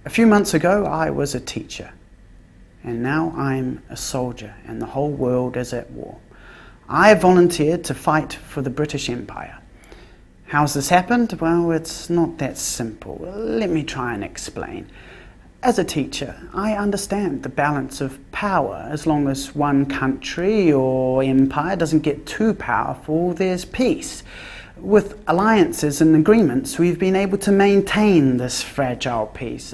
A few months ago, I was a teacher, and now I'm a soldier, and the whole world is at war. I volunteered to fight for the British Empire. How's this happened? Well, it's not that simple. Let me try and explain. As a teacher, I understand the balance of power. As long as one country or empire doesn't get too powerful, there's peace. With alliances and agreements, we've been able to maintain this fragile peace.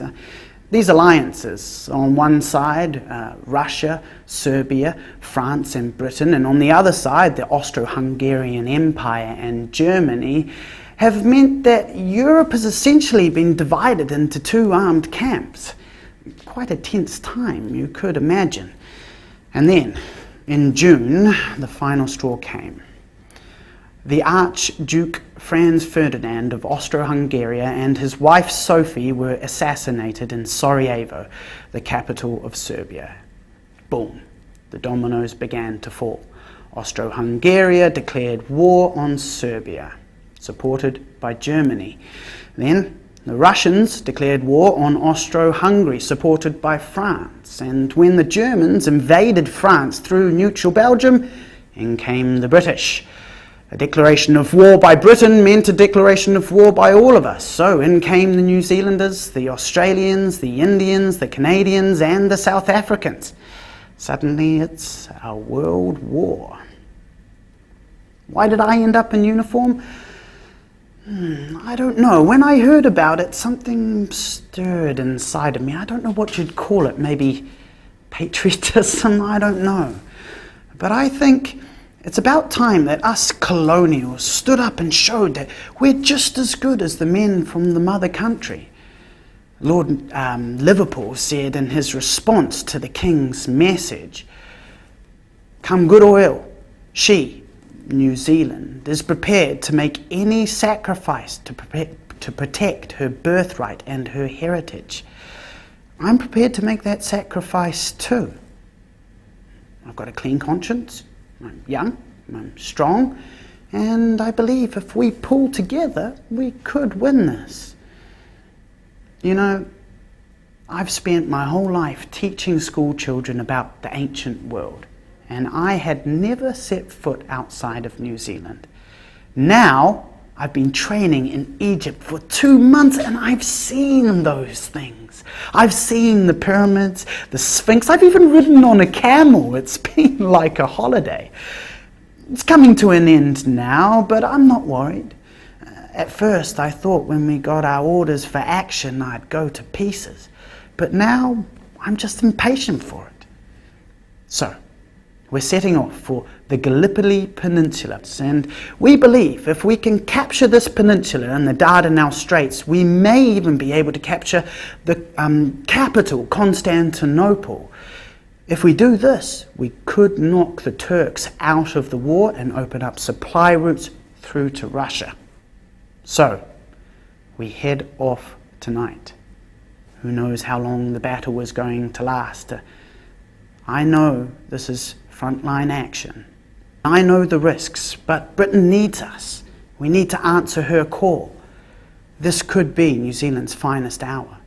These alliances, on one side, Russia, Serbia, France and Britain, and on the other side, the Austro-Hungarian Empire and Germany, have meant that Europe has essentially been divided into two armed camps. Quite a tense time, you could imagine. And then, in June, the final straw came. The Archduke Franz Ferdinand of Austro-Hungary and his wife Sophie were assassinated in Sarajevo, the capital of Serbia. Boom, the dominoes began to fall. Austro-Hungary declared war on Serbia, supported by Germany. Then the Russians declared war on Austro-Hungary, supported by France. And when the Germans invaded France through neutral Belgium, in came the British. A declaration of war by Britain meant a declaration of war by all of us. So in came the New Zealanders, the Australians, the Indians, the Canadians and the South Africans. Suddenly it's a world war. Why did I end up in uniform? I don't know. When I heard about it, something stirred inside of me. I don't know what you'd call it. Maybe patriotism? I don't know. But I think it's about time that us colonials stood up and showed that we're just as good as the men from the mother country. Lord Liverpool said in his response to the King's message, "Come good or ill, she, New Zealand, is prepared to make any sacrifice to protect her birthright and her heritage." I'm prepared to make that sacrifice too. I've got a clean conscience. I'm young, I'm strong, and I believe if we pull together, we could win this. You know, I've spent my whole life teaching school children about the ancient world, and I had never set foot outside of New Zealand. Now, I've been training in Egypt for 2 months, and I've seen those things. I've seen the pyramids, the Sphinx. I've even ridden on a camel. It's been like a holiday. It's coming to an end now, but I'm not worried. At first, I thought when we got our orders for action, I'd go to pieces. But now, I'm just impatient for it. So, we're setting off for the Gallipoli Peninsula, and we believe if we can capture this peninsula and the Dardanelles Straits, we may even be able to capture the capital, Constantinople. If we do this, we could knock the Turks out of the war and open up supply routes through to Russia. So, we head off tonight. Who knows how long the battle is going to last? I know this is frontline action. I know the risks, but Britain needs us. We need to answer her call. This could be New Zealand's finest hour.